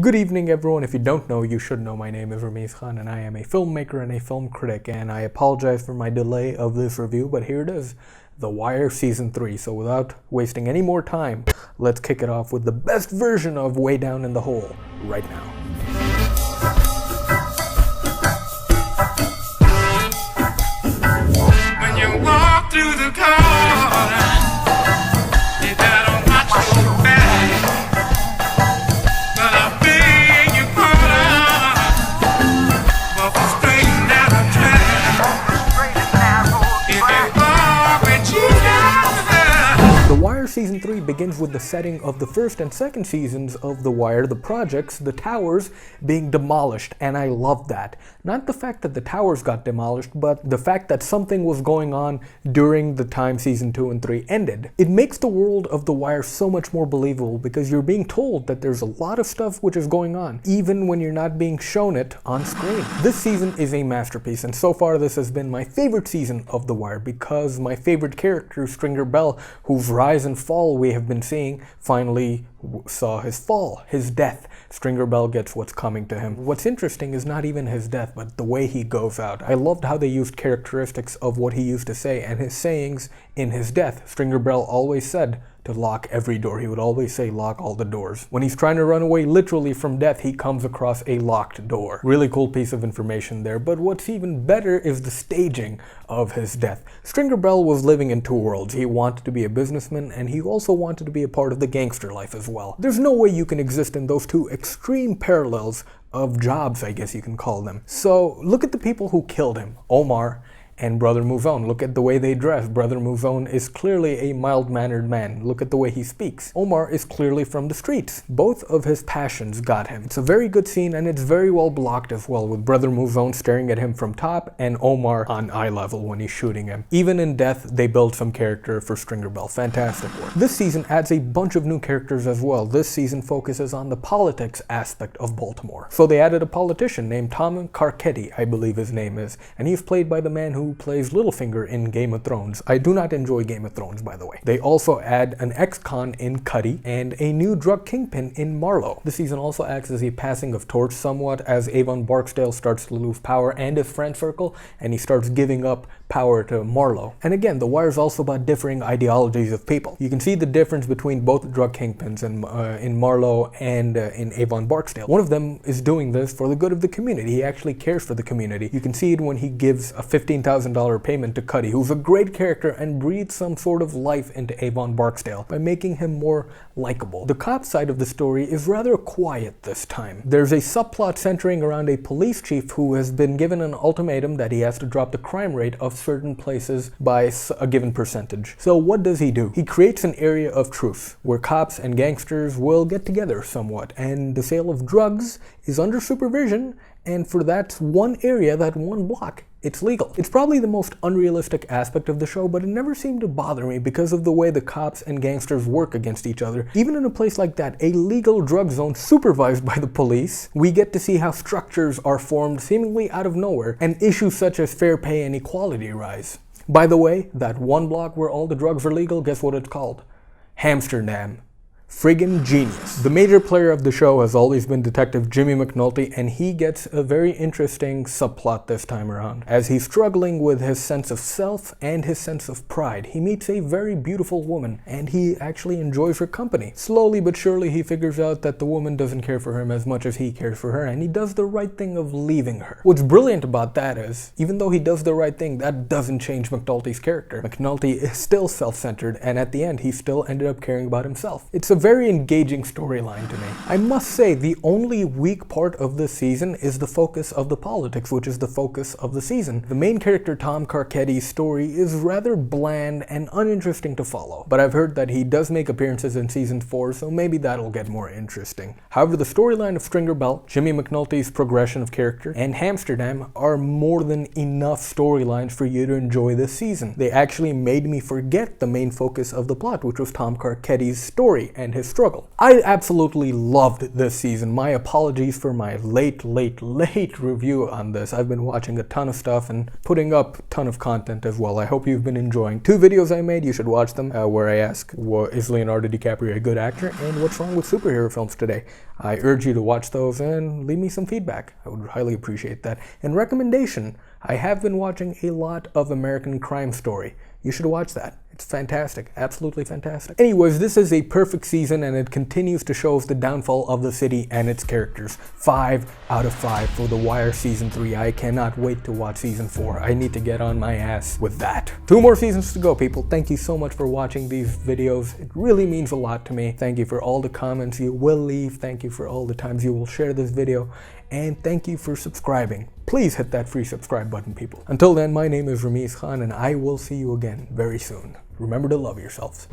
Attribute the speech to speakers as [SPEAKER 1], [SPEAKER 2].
[SPEAKER 1] Good evening, everyone. If you don't know, you should know. My name is Rameez Khan, and I am a filmmaker and a film critic, and I apologize for my delay of this review, but here it is, The Wire Season 3. So without wasting any more time, let's kick it off with the best version of Way Down in the Hole right now.
[SPEAKER 2] When you walk through the corner, you better watch your back. But I'll be in your corner, walking straight and narrow track. If you walk with Jesus.
[SPEAKER 1] The Wire Season 3 begins with the setting of the first and second seasons of The Wire, the projects, the towers being demolished, and I love that. Not the fact that the towers got demolished, but the fact that something was going on during the time Season 2 and 3 ended. It makes the world of The Wire so much more believable because you're being told that there's a lot of stuff which is going on, even when you're not being shown it on screen. This season is a masterpiece, and so far this has been my favorite season of The Wire because my favorite character, Stringer Bell, whose rise and fall we have been seeing, finally saw his fall, his death. Stringer Bell gets what's coming to him. What's interesting is not even his death, but the way he goes out. I loved how they used characteristics of what he used to say and his sayings in his death. Stringer Bell always said to lock every door. He would always say lock all the doors. When he's trying to run away literally from death, he comes across a locked door. Really cool piece of information there, but what's even better is the staging of his death. Stringer Bell was living in two worlds. He wanted to be a businessman and he also wanted to be a part of the gangster life as well. There's no way you can exist in those two extreme parallels of jobs, I guess you can call them. So look at the people who killed him. Omar and Brother Mouzone. Look at the way they dress. Brother Mouzone is clearly a mild-mannered man. Look at the way he speaks. Omar is clearly from the streets. Both of his passions got him. It's a very good scene and it's very well blocked as well, with Brother Mouzone staring at him from top and Omar on eye level when he's shooting him. Even in death, they build some character for Stringer Bell. Fantastic work. This season adds a bunch of new characters as well. This season focuses on the politics aspect of Baltimore. So they added a politician named Tom Carcetti, I believe his name is, and he's played by the man who plays Littlefinger in Game of Thrones. I do not enjoy Game of Thrones, by the way. They also add an ex-con in Cuddy and a new drug kingpin in Marlowe. The season also acts as a passing of torch somewhat as Avon Barksdale starts to lose power and his friend circle, and he starts giving up power to Marlowe. And again, The Wire is also about differing ideologies of people. You can see the difference between both drug kingpins in Marlowe and in Avon Barksdale. One of them is doing this for the good of the community. He actually cares for the community. You can see it when he gives a $15,000 payment to Cuddy, who's a great character and breathes some sort of life into Avon Barksdale by making him more likable. The cop side of the story is rather quiet this time. There's a subplot centering around a police chief who has been given an ultimatum that he has to drop the crime rate of certain places by a given percentage. So what does he do? He creates an area of truth where cops and gangsters will get together somewhat, and the sale of drugs is under supervision, and for that one area, that one block, it's legal. It's probably the most unrealistic aspect of the show, but it never seemed to bother me because of the way the cops and gangsters work against each other. Even in a place like that, a legal drug zone supervised by the police, we get to see how structures are formed seemingly out of nowhere, and issues such as fair pay and equality rise. By the way, that one block where all the drugs are legal, guess what it's called? Hamsterdam. Friggin' genius. The major player of the show has always been Detective Jimmy McNulty, and he gets a very interesting subplot this time around. As he's struggling with his sense of self and his sense of pride, he meets a very beautiful woman, and he actually enjoys her company. Slowly but surely he figures out that the woman doesn't care for him as much as he cares for her, and he does the right thing of leaving her. What's brilliant about that is, even though he does the right thing, that doesn't change McNulty's character. McNulty is still self-centered, and at the end he still ended up caring about himself. It's a very engaging storyline to me. I must say, the only weak part of this season is the focus of the politics, which is the focus of the season. The main character, Tom Carcetti's story, is rather bland and uninteresting to follow, but I've heard that he does make appearances in season 4, so maybe that'll get more interesting. However, the storyline of Stringer Bell, Jimmy McNulty's progression of character, and Hamsterdam are more than enough storylines for you to enjoy this season. They actually made me forget the main focus of the plot, which was Tom Carcetti's story and and his struggle. I absolutely loved this season. My apologies for my late review on this. I've been watching a ton of stuff and putting up a ton of content as well. I hope you've been enjoying 2 videos I made. You should watch them, where I ask, is Leonardo DiCaprio a good actor, and what's wrong with superhero films today. I urge you to watch those and leave me some feedback. I would highly appreciate that. And recommendation, I have been watching a lot of American Crime Story. You should watch that. It's fantastic, absolutely fantastic. Anyways, this is a perfect season, and it continues to show us the downfall of the city and its characters. 5 out of 5 for The Wire Season 3. I cannot wait to watch Season 4. I need to get on my ass with that. 2 more seasons to go, people. Thank you so much for watching these videos. It really means a lot to me. Thank you for all the comments you will leave. Thank you for all the times you will share this video. And thank you for subscribing. Please hit that free subscribe button, people. Until then, my name is Rameez Khan, and I will see you again very soon. Remember to love yourselves.